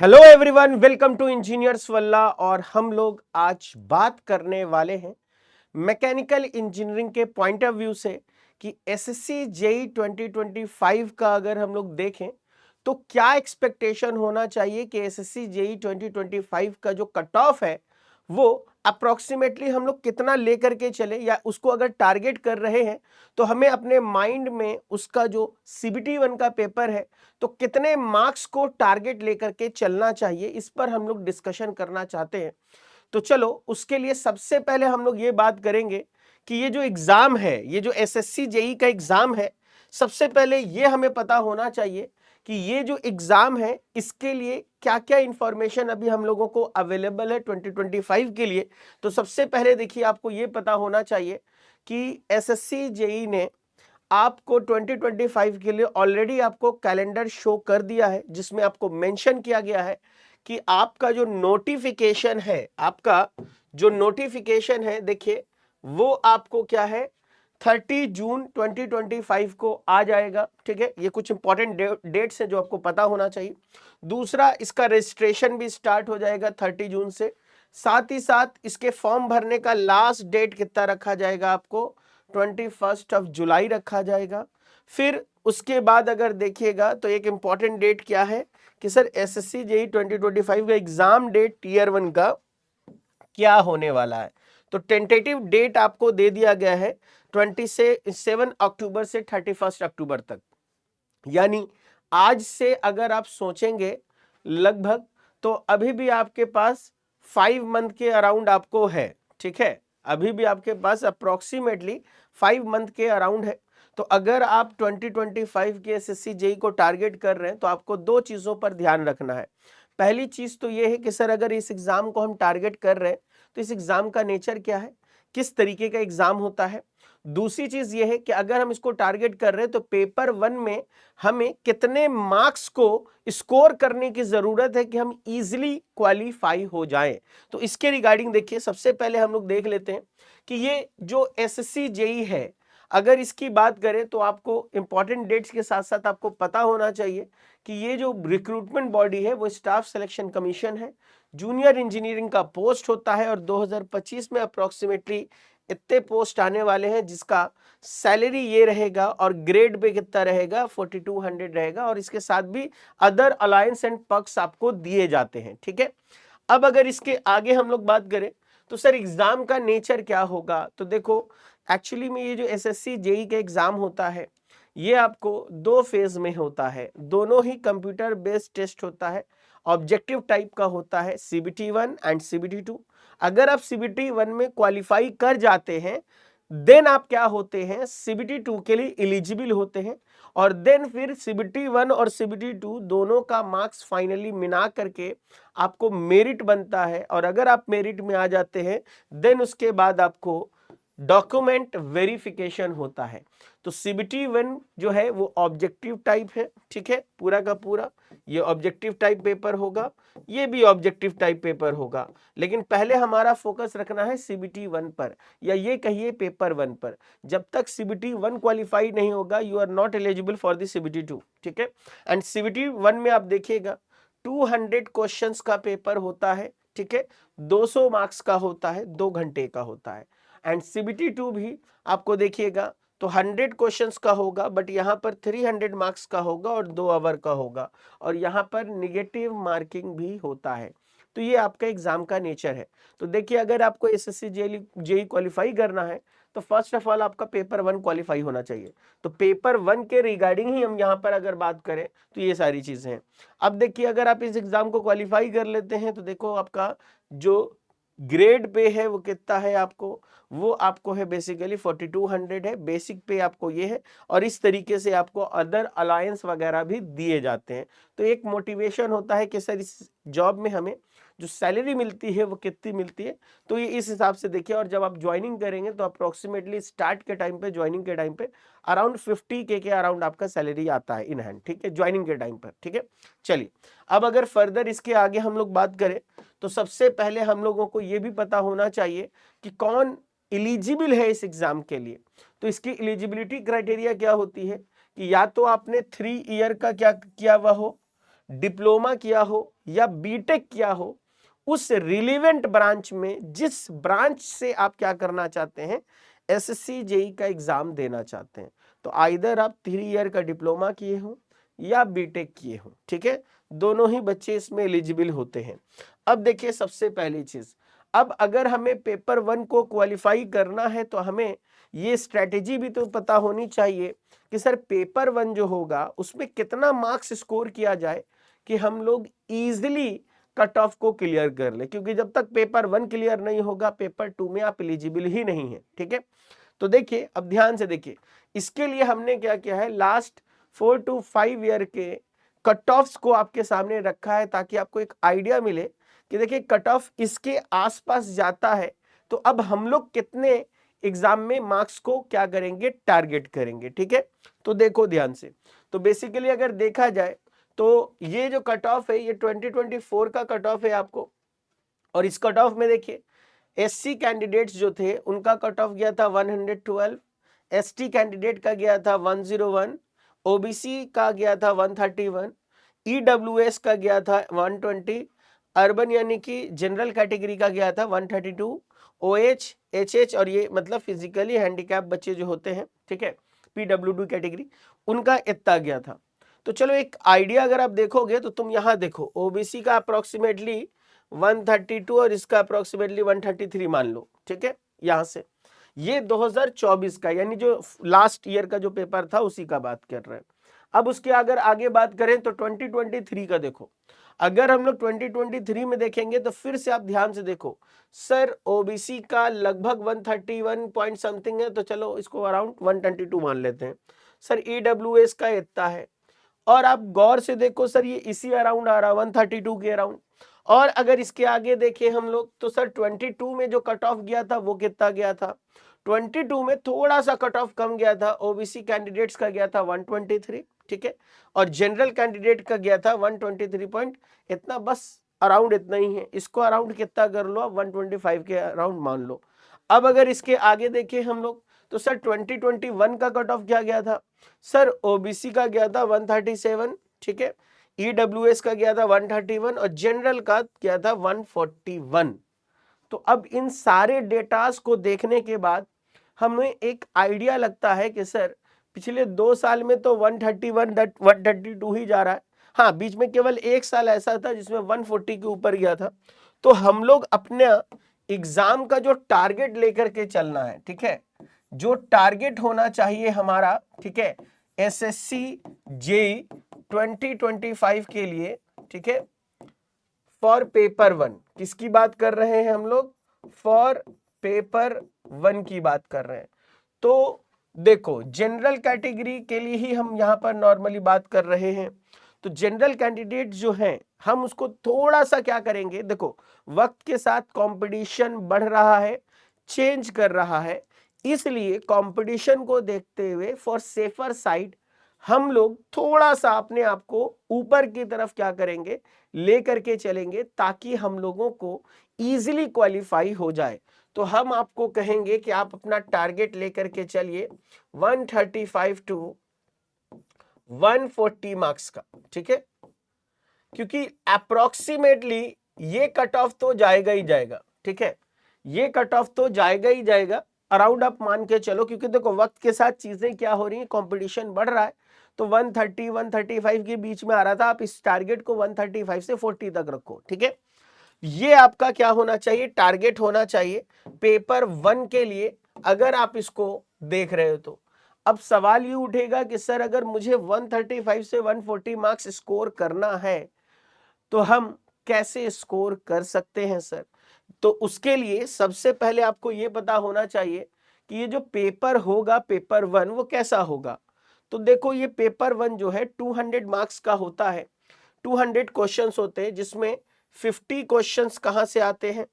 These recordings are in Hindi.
Hello everyone, welcome to engineers Wallah. और हम लोग आज बात करने वाले हैं मैकेनिकल इंजीनियरिंग के पॉइंट ऑफ व्यू से कि एसएससी जेई 2025 का अगर हम लोग देखें तो क्या एक्सपेक्टेशन होना चाहिए कि एसएससी जेई 2025 का जो कट ऑफ है वो अप्रोक्सीमेटली हम लोग कितना लेकर के चले, या उसको अगर टारगेट कर रहे हैं तो हमें अपने माइंड में उसका जो सीबीटी 1 का पेपर है तो कितने मार्क्स को टारगेट लेकर के चलना चाहिए, इस पर हम लोग डिस्कशन करना चाहते हैं। तो चलो उसके लिए सबसे पहले हम लोग ये बात करेंगे कि ये जो एग्जाम है, ये जो एसएससी जेई का एग्जाम है, सबसे पहले ये हमें पता होना चाहिए कि ये जो एग्जाम है इसके लिए क्या क्या इंफॉर्मेशन अभी हम लोगों को अवेलेबल है 2025 के लिए। तो सबसे पहले देखिए, आपको ये पता होना चाहिए कि एसएससी जेई ने आपको 2025 के लिए ऑलरेडी आपको कैलेंडर शो कर दिया है, जिसमें आपको मेंशन किया गया है कि आपका जो नोटिफिकेशन है, देखिए वो आपको क्या है 30 जून 2025 को आ जाएगा। ठीक है, ये कुछ इंपॉर्टेंट डेट्स हैं जो आपको पता होना चाहिए। दूसरा, इसका रजिस्ट्रेशन भी स्टार्ट हो जाएगा 30 जून से। साथ ही साथ इसके फॉर्म भरने का लास्ट डेट कितना रखा जाएगा, आपको 21 जुलाई रखा जाएगा। फिर उसके बाद अगर देखिएगा तो एक इंपॉर्टेंट डेट क्या है कि सर एसएससी जेई 2025 का एग्जाम डेट टीयर 1 का क्या होने वाला है। तो टेंटेटिव डेट आपको दे दिया गया है 27 अक्टूबर से 31 अक्टूबर तक। यानी आज से अगर आप सोचेंगे लगभग, तो अभी भी आपके पास 5 मंथ के अराउंड आपको है। ठीक है, अभी भी आपके पास अप्रोक्सीमेटली 5 मंथ के अराउंड है। तो अगर आप 2025 के एसएससी जेई को टारगेट कर रहे हैं तो आपको दो चीजों पर ध्यान रखना है। पहली चीज तो यह है कि सर अगर इस एग्जाम को हम टारगेट कर रहे हैं तो इस एग्जाम का नेचर क्या है, किस तरीके का एग्जाम होता है। दूसरी चीज यह है कि अगर हम इसको टारगेट कर रहे हैं तो पेपर 1 में हमें कितने मार्क्स को स्कोर करने की जरूरत है कि हम इजीली क्वालिफाई हो जाएं। तो इसके रिगार्डिंग देखिए, सबसे पहले हम लोग देख लेते हैं कि ये जो एसएससी जेई है, अगर इसकी बात करें तो आपको इंपॉर्टेंट डेट्स के साथ साथ आपको पता होना चाहिए कि ये जो रिक्रूटमेंट बॉडी है वो स्टाफ सिलेक्शन कमीशन है। जूनियर इंजीनियरिंग का पोस्ट होता है और 2025 में अप्रोक्सीमेटली इतने पोस्ट आने वाले हैं जिसका सैलरी ये रहेगा और ग्रेड पे कितना रहेगा 4200 रहेगा, और इसके साथ भी अदर अलायंस एंड पर्क्स आपको दिए जाते हैं। ठीक है, अब अगर इसके आगे हम लोग बात करें तो सर एग्जाम का नेचर क्या होगा, तो देखो एक्चुअली में ये जो एसएससी जेई का एग्जाम होता है ये आपको दो फेज में होता है, दोनों ही कंप्यूटर बेस्ड टेस्ट होता है। ऑब्जेक्टिव टाइप का होता है सीबीटी 1 एंड सीबीटी 2। अगर आप सीबीटी 1 में क्वालिफाई कर जाते हैं देन आप क्या होते हैं, सीबीटी 2 के लिए एलिजिबल होते हैं। और देन फिर सीबीटी 1 और सीबीटी 2 दोनों का मार्क्स फाइनली मिला करके आपको मेरिट बनता है, और अगर आप मेरिट में आ जाते हैं देन उसके बाद आपको डॉक्यूमेंट वेरिफिकेशन होता है। तो सीबीटी 1 जो है वो ऑब्जेक्टिव टाइप है। ठीक है, पूरा का पूरा ये ऑब्जेक्टिव टाइप पेपर होगा, ये भी ऑब्जेक्टिव टाइप पेपर होगा। लेकिन पहले हमारा फोकस रखना है सीबीटी 1 पर, या ये कहिए पेपर 1 पर। जब तक सीबीटी 1 क्वालिफाई नहीं होगा you are not eligible for the CBT 2। ठीक है, एंड सीबीटी 1 में आप देखिएगा 200 क्वेश्चंस का पेपर होता है। ठीक है, 200 मार्क्स का होता है, 2 घंटे का होता है। एंड सीबीटी 2 भी आपको देखिएगा तो 100 क्वेश्चंस का होगा, बट यहाँ पर 300 मार्क्स का होगा और 2 आवर का होगा, और यहाँ पर निगेटिव मार्किंग भी होता है। तो ये आपका एग्जाम का नेचर है। तो देखिए, अगर आपको एसएससी जेई क्वालिफाई करना है तो फर्स्ट ऑफ ऑल आपका पेपर 1 क्वालिफाई होना चाहिए। तो पेपर 1 के रिगार्डिंग ही हम यहाँ पर अगर बात करें तो ये सारी चीजें हैं। अब देखिए, अगर आप इस एग्जाम को क्वालिफाई कर लेते हैं तो देखो आपका जो ग्रेड पे है वो कितना है, वो आपको है बेसिकली 4200 है, बेसिक पे आपको ये है, और इस तरीके से आपको अदर अलायंस वगैरह भी दिए जाते हैं। तो एक मोटिवेशन होता है कि सर इस जॉब में हमें जो सैलरी मिलती है वो कितनी मिलती है। तो ये इस हिसाब से देखिए, और जब आप ज्वाइनिंग करेंगे तो अप्रोक्सीमेटली स्टार्ट के टाइम पे, ज्वाइनिंग के टाइम पे अराउंड 50K के अराउंड आपका सैलरी आता है इन हैंड। ठीक है, ज्वाइनिंग के टाइम पर। ठीक है, चलिए अब अगर फर्दर इसके आगे हम लोग बात करें तो सबसे पहले हम लोगों को ये भी पता होना चाहिए कि कौन एलिजिबल है इस एग्जाम के लिए। तो इसकी एलिजिबिलिटी क्राइटेरिया क्या होती है कि या तो आपने 3 ईयर का क्या किया हुआ हो, डिप्लोमा किया हो या बीटेक किया हो, उस रिलेवेंट ब्रांच में, जिस ब्रांच से आप क्या करना चाहते हैं, एसएससी जेई का एग्जाम देना चाहते हैं, तो आइदर आप 3 ईयर का डिप्लोमा किए हो या बीटेक किए हो, ठीक है, दोनों ही बच्चे इसमें एलिजिबल होते हैं। अब देखिए सबसे पहली चीज, अब अगर हमें पेपर 1 को क्वालिफाई करना है तो हमें ये स्ट्रेटेजी भी तो पता होनी चाहिए कि सर पेपर 1 जो होगा उसमें कितना मार्क्स स्कोर किया जाए कि हम लोग इजीली कट ऑफ को क्लियर कर ले, क्योंकि जब तक पेपर 1 क्लियर नहीं होगा पेपर 2 में आप एलिजिबल ही नहीं है, ठीक है। तो देखिए अब ध्यान से देखिए, इसके लिए हमने क्या किया है, लास्ट 4 to 5 ईयर के कट ऑफ्स को आपके सामने रखा है ताकि आपको एक आइडिया मिले कि देखिए कट ऑफ इसके आसपास जाता है तो अब हम लोग कितने एग्जाम में मार्क्स को क्या करेंगे, टारगेट करेंगे, ठीक है। तो देखो ध्यान से, तो बेसिकली अगर देखा जाए तो ये जो कट ऑफ है ये 2024 का कट ऑफ है आपको, और इस कट ऑफ में देखिए एससी कैंडिडेट्स जो थे उनका कट ऑफ गया था 112, एसटी कैंडिडेट का गया था 101, ओबीसी का गया था 131, ईडब्ल्यूएस का गया था 120, अर्बन यानी कि जनरल कैटेगरी का गया था 132, ओएच, एचएच और ये मतलब फिजिकली हैंडीकैप बच्चे जो होते हैं, ठीक है, पीडब्ल्यूडी कैटेगरी, उनका इतना गया था। तो चलो एक आइडिया अगर आप देखोगे तो तुम यहां देखो ओबीसी का अप्रोक्सीमेटली 132 और इसका अप्रोक्सीमेटली 133 मान लो, ठीक है। यहां से ये 2024 का यानी जो लास्ट ईयर का जो पेपर था उसी का बात कर रहे हैं। अब उसके अगर आगे बात करें तो 2023 का देखो, अगर हम लोग 2023 में देखेंगे तो फिर से आप ध्यान से देखो, सर ओबीसी का लगभग 131 पॉइंट समथिंग है, तो चलो इसको अराउंड 122 मान लेते हैं। सर ईडब्ल्यूएस का इतना है, और आप गौर से देखो सर ये इसी अराउंड आ रहा है 132 के अराउंड। और अगर इसके आगे देखें हम लोग तो सर 22 में जो कट ऑफ गया था वो कितना गया था, 22 में थोड़ा सा कट ऑफ कम गया था, ओबीसी कैंडिडेट्स का गया था 123, ठीक है, और जनरल कैंडिडेट का गया था 123 पॉइंट इतना, बस अराउंड इतना ही है। इसको अराउंड कितना कर लो, 125 के अराउंड मान लो। अब अगर इसके आगे देखें हम लोग तो सर 2021 का कट ऑफ क्या गया था, सर ओबीसी का गया था 137, ठीक है, ईडब्ल्यूएस का गया था 131 और जनरल का गया था 141। तो अब इन सारे डेटास को देखने के बाद हमें एक आइडिया लगता है कि सर पिछले 2 साल में तो 131 132 ही जा रहा है, हाँ बीच में केवल 1 साल ऐसा था जिसमें 140 के ऊपर गया था। तो हम लोग अपने एग्जाम का जो टारगेट लेकर के चलना है, ठीक है, जो टारगेट होना चाहिए हमारा, ठीक है, एसएससी जेई 2025 के लिए, ठीक है, फॉर पेपर 1 किसकी बात कर रहे हैं हम लोग, फॉर पेपर 1 की बात कर रहे हैं। तो देखो जनरल कैटेगरी के लिए ही हम यहां पर नॉर्मली बात कर रहे हैं, तो जनरल कैंडिडेट जो हैं हम उसको थोड़ा सा क्या करेंगे, देखो वक्त के साथ कंपटीशन बढ़ रहा है, चेंज कर रहा है, इसलिए कंपटीशन को देखते हुए फॉर सेफर साइड हम लोग थोड़ा सा अपने आप को ऊपर की तरफ क्या करेंगे, लेकर के चलेंगे ताकि हम लोगों को इजीली क्वालिफाई हो जाए। तो हम आपको कहेंगे कि आप अपना टारगेट लेकर के चलिए 135 टू 140 मार्क्स का, ठीक है, क्योंकि अप्रोक्सीमेटली ये कट ऑफ तो जाएगा ही जाएगा, ठीक है, ये कट ऑफ तो जाएगा ही जाएगा, अराउंड आप मान के चलो, क्योंकि देखो वक्त के साथ चीजें क्या हो रही है, कंपटीशन बढ़ रहा है, तो 130 135 के बीच में आ रहा था, आप इस टारगेट को 135 से 40 तक रखो, ठीक है। ये आपका क्या होना चाहिए, टारगेट होना चाहिए पेपर 1 के लिए, अगर आप इसको देख रहे हो तो। अब सवाल ये उठेगा कि सर अगर मुझे 135 से 140 मार्क्स स्कोर करना है तो हम कैसे स्कोर कर सकते हैं सर। तो उसके लिए सबसे पहले आपको ये पता होना चाहिए कि ये जो पेपर होगा पेपर 1 वो कैसा होगा। तो देखो ये पेपर 1 जो है 200 मार्क्स का होता है, 200 क्वेश्चंस होते हैं, जिसमें 50 क्वेश्चंस कहां से आते हैं,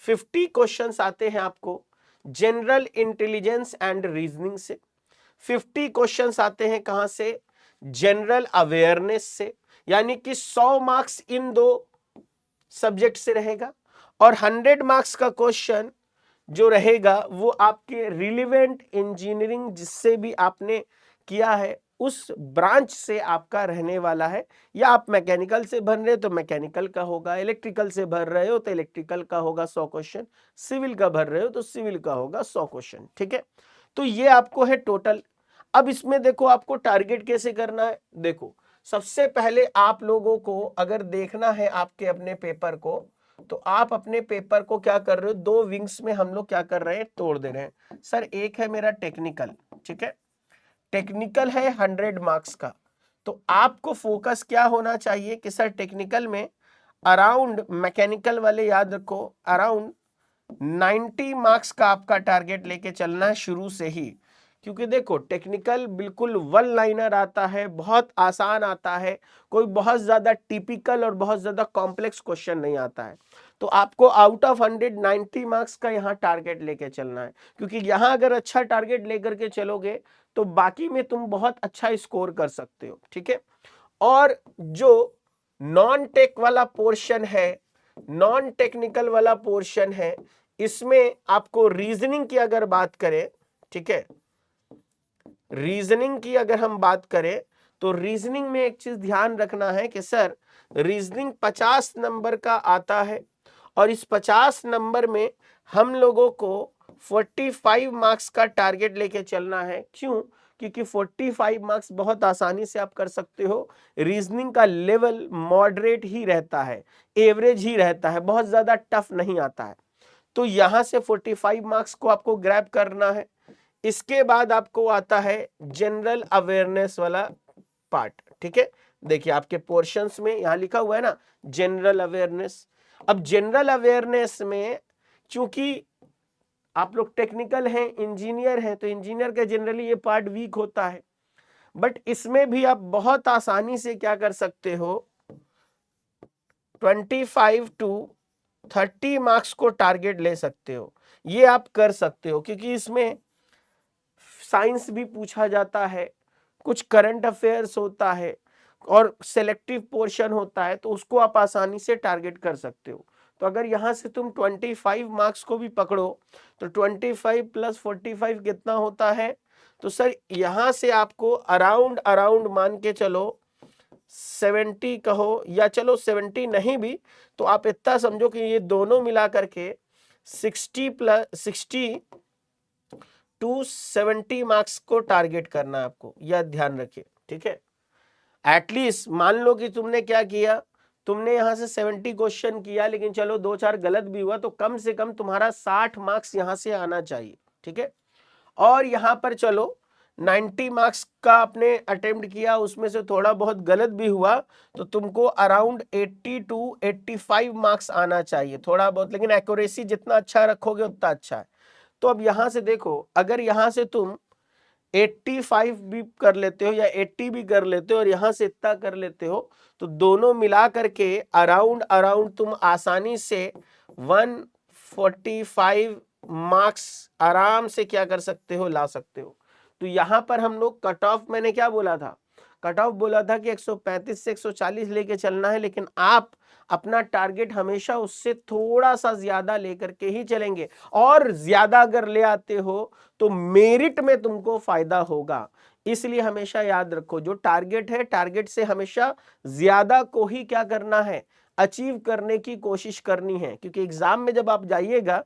50 क्वेश्चंस आते हैं आपको जनरल इंटेलिजेंस एंड रीजनिंग से, 50 क्वेश्चंस आते हैं कहां से, जनरल अवेयरनेस से, यानी कि 100 मार्क्स इन दो सब्जेक्ट से रहेगा, और 100 मार्क्स का क्वेश्चन जो रहेगा वो आपके रिलेवेंट इंजीनियरिंग जिससे भी आपने किया है उस ब्रांच से आपका रहने वाला है। या आप मैकेनिकल से भर रहे हो तो मैकेनिकल का होगा, इलेक्ट्रिकल से भर रहे हो तो इलेक्ट्रिकल का होगा 100 क्वेश्चन, सिविल का भर रहे हो तो सिविल का होगा 100 क्वेश्चन। ठीक है, तो ये आपको है टोटल। अब इसमें देखो आपको टारगेट कैसे करना है। देखो सबसे पहले आप लोगों को अगर देखना है आपके अपने पेपर को, तो आप अपने पेपर को क्या कर रहे हो, दो विंग्स में हम लोग क्या कर रहे हैं, तोड़ दे रहे हैं। सर एक है मेरा टेक्निकल, ठीक है, टेक्निकल है 100 मार्क्स का। तो आपको फोकस क्या होना चाहिए कि सर टेक्निकल में अराउंड, मैकेनिकल वाले याद रखो, अराउंड 90 मार्क्स का आपका टारगेट लेके चलना है शुरू से ही। क्योंकि देखो टेक्निकल बिल्कुल वन लाइनर आता है, बहुत आसान आता है, कोई बहुत ज्यादा टिपिकल और बहुत ज्यादा कॉम्प्लेक्स क्वेश्चन नहीं आता है। तो आपको आउट ऑफ 100 90 मार्क्स का यहाँ टारगेट लेके चलना है। क्योंकि यहाँ अगर अच्छा टारगेट लेकर के चलोगे तो बाकी में तुम बहुत अच्छा स्कोर कर सकते हो। ठीक है, और जो नॉन टेक वाला पोर्शन है, नॉन टेक्निकल वाला पोर्शन है, इसमें आपको रीजनिंग की अगर बात करें, ठीक है, रीजनिंग की अगर हम बात करें तो रीजनिंग में एक चीज ध्यान रखना है कि सर रीजनिंग 50 नंबर का आता है और इस 50 नंबर में हम लोगों को 45 मार्क्स का टारगेट लेके चलना है। क्यों? क्योंकि 45 मार्क्स बहुत आसानी से आप कर सकते हो। रीजनिंग का लेवल मॉडरेट ही रहता है, एवरेज ही रहता है, बहुत ज्यादा टफ नहीं आता है। तो यहां से 45 मार्क्स को आपको ग्रैब करना है। इसके बाद आपको आता है जनरल अवेयरनेस वाला पार्ट। ठीक है, देखिए आपके पोर्शंस में यहां लिखा हुआ है ना जनरल अवेयरनेस। अब जनरल अवेयरनेस में चूंकि आप लोग टेक्निकल हैं, इंजीनियर हैं, तो इंजीनियर का जनरली ये पार्ट वीक होता है। बट इसमें भी आप बहुत आसानी से क्या कर सकते हो, 25 टू 30 मार्क्स को टारगेट ले सकते हो। ये आप कर सकते हो क्योंकि इसमें साइंस भी पूछा जाता है, कुछ करंट अफेयर्स होता है और सेलेक्टिव पोर्शन होता है, तो उसको आप आसानी से टारगेट कर सकते हो। तो अगर यहां से तुम 25 मार्क्स को भी पकड़ो तो 25 प्लस 45 कितना होता है, तो सर यहां से आपको अराउंड अराउंड मान के चलो 70 कहो, या चलो 70 नहीं भी तो आप इतना समझो कि ये दोनों मिला करके 60 टू 70 मार्क्स को टारगेट करना है आपको, यह ध्यान रखिए। ठीक है, एटलीस्ट मान लो कि तुमने क्या किया, तुमने यहां से 70 क्वेश्चन किया लेकिन चलो 2-4 गलत भी हुआ, तो कम से कम तुम्हारा 60 मार्क्स यहां से आना चाहिए। ठीक है, और यहां पर चलो 90 मार्क्स का आपने अटेम्प्ट किया, उसमें से थोड़ा बहुत गलत भी हुआ तो तुमको अराउंड 80 टू 85 मार्क्स आना चाहिए, थोड़ा बहुत, लेकिन एक्यूरेसी जितना अच्छा रखोगे उतना अच्छा है। तो अब यहां से देखो, अगर यहां से तुम 85 भी कर लेते हो या 80 भी कर लेते हो और यहां से इतना कर लेते हो, तो दोनों मिला करके अराउंड अराउंड तुम आसानी से 145 मार्क्स आराम से क्या कर सकते हो, ला सकते हो। तो यहां पर हम लोग कट ऑफ, मैंने क्या बोला था, कट ऑफ बोला था कि 135 से 140 लेके चलना है, लेकिन आप अपना टारगेट हमेशा उससे थोड़ा सा ज्यादा लेकर के ही चलेंगे। और ज्यादा अगर ले आते हो तो मेरिट में तुमको फायदा होगा। इसलिए हमेशा याद रखो, जो टारगेट है, टारगेट से हमेशा ज्यादा को ही क्या करना है, अचीव करने की कोशिश करनी है। क्योंकि एग्जाम में जब आप जाइएगा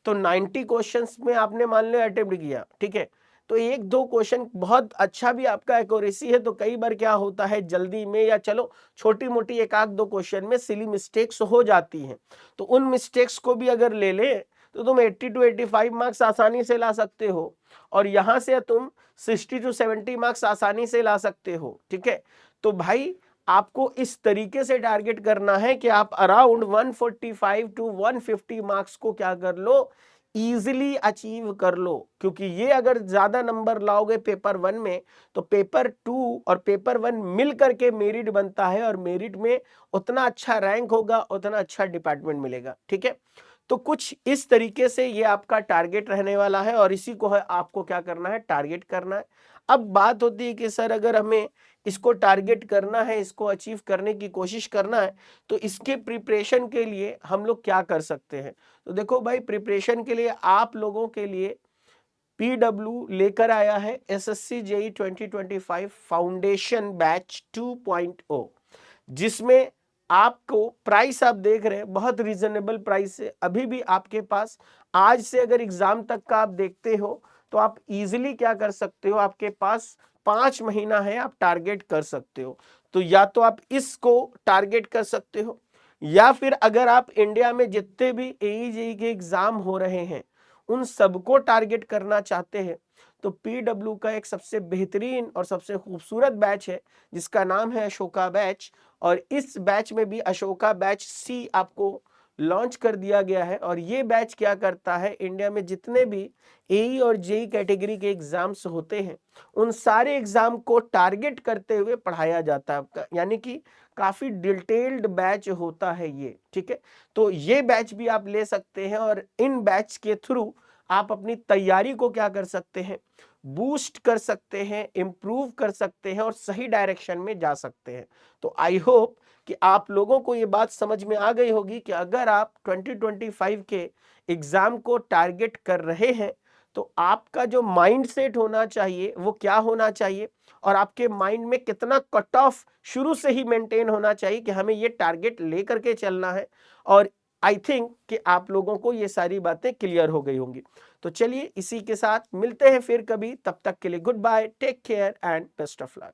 तो 90 क्वेश्चंस में आपने मान लो अटेम्प्ट किया, ठीक है, तो एक दो क्वेश्चन बहुत अच्छा भी आपका एक्यूरेसी है, तो कई बार क्या होता है जल्दी में या चलो छोटी मोटी एक आध दो क्वेश्चन में सिली मिस्टेक्स हो जाती हैं, तो उन मिस्टेक्स को भी अगर ले ले तो तुम 80 टू 85 मार्क्स आसानी से ला सकते हो, और यहां से तुम 60 टू 70 मार्क्स आसानी से ला सकते हो। ठीक है, तो भाई आपको इस तरीके से टारगेट करना है कि आप अराउंड 145 टू 150 मार्क्स को क्या कर लो, इजीली अचीव कर लो। क्योंकि ये अगर ज्यादा नंबर लाओगे पेपर 1 में तो पेपर 2 और पेपर 1 मिल करके मेरिट बनता है, और मेरिट में उतना अच्छा रैंक होगा, उतना अच्छा डिपार्टमेंट मिलेगा। ठीक है, तो कुछ इस तरीके से ये आपका टारगेट रहने वाला है, और इसी को है आपको क्या करना है, टारगेट करना है। अब बात होती है कि सर अगर हमें इसको टारगेट करना है, इसको अचीव करने की कोशिश करना है, तो इसके प्रिपरेशन के लिए हम लोग क्या कर सकते हैं। तो देखो भाई, प्रिपरेशन के लिए आप लोगों के लिए पीडब्ल्यू लेकर आया है एसएससी जेई 2025 फाउंडेशन बैच 2.0, जिसमें आपको प्राइस आप देख रहे हैं बहुत रीजनेबल प्राइस है। अभी भी आपके पास आज से अगर एग्जाम तक का आप देखते हो तो आप इजीली क्या कर सकते हो, आपके पास 5 महीना है, आप टारगेट कर सकते हो। तो या तो आप इसको टारगेट कर सकते हो, या फिर अगर आप इंडिया में जितने भी एई जेई के एग्जाम हो रहे हैं उन सबको टारगेट करना चाहते हैं तो पीडब्ल्यू का एक सबसे बेहतरीन और सबसे खूबसूरत बैच है जिसका नाम है अशोका बैच। और इस बैच में भी अशोका बैच सी आपको लॉन्च कर दिया गया है। और ये बैच क्या करता है, इंडिया में जितने भी एई और जेई कैटेगरी के एग्जाम्स होते हैं उन सारे एग्जाम को टारगेट करते हुए पढ़ाया जाता है आपका, यानी कि काफी डिटेल्ड बैच होता है ये, ठीक है। तो ये बैच भी आप ले सकते हैं और इन बैच के थ्रू आप अपनी तैयारी को क्या कर सकते हैं, बूस्ट कर सकते हैं, इंप्रूव कर सकते हैं और सही डायरेक्शन में जा सकते हैं। तो आई होप कि आप लोगों को ये बात समझ में आ गई होगी कि अगर आप 2025 के एग्जाम को टारगेट कर रहे हैं तो आपका जो माइंड सेट होना चाहिए वो क्या होना चाहिए, और आपके माइंड में कितना कट ऑफ शुरू से ही मेंटेन होना चाहिए कि हमें ये टारगेट लेकर के चलना है। और आई थिंक कि आप लोगों को ये सारी बातें क्लियर हो गई होंगी। तो चलिए इसी के साथ मिलते हैं फिर कभी, तब तक के लिए goodbye, take care and best of luck.